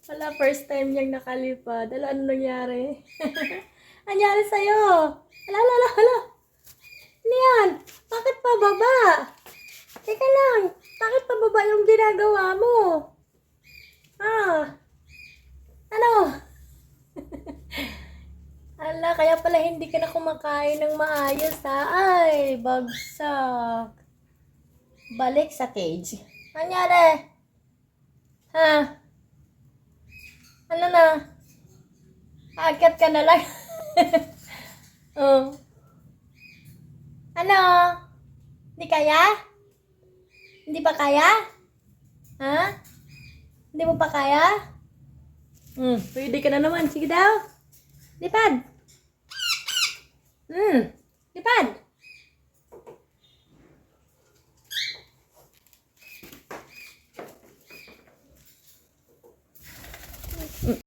Wala, first time niyang nakalipad. Ano nangyari? Nangyari sa'yo? Hala. Ano yan? Bakit pababa? Teka lang. Bakit pababa yung ginagawa mo? Ah, ano? Hala, kaya pala hindi ka na kumakain ng maayos, ha? Ay, bagsak. Balik sa cage. Nangyari? Ha? Ano na? Akyat ka na lang. Oh. Ano? Hindi kaya? Hindi pa kaya? Ha? Hindi mo pa kaya? Pwede ka na naman. Sige daw. Lipad. Lipad.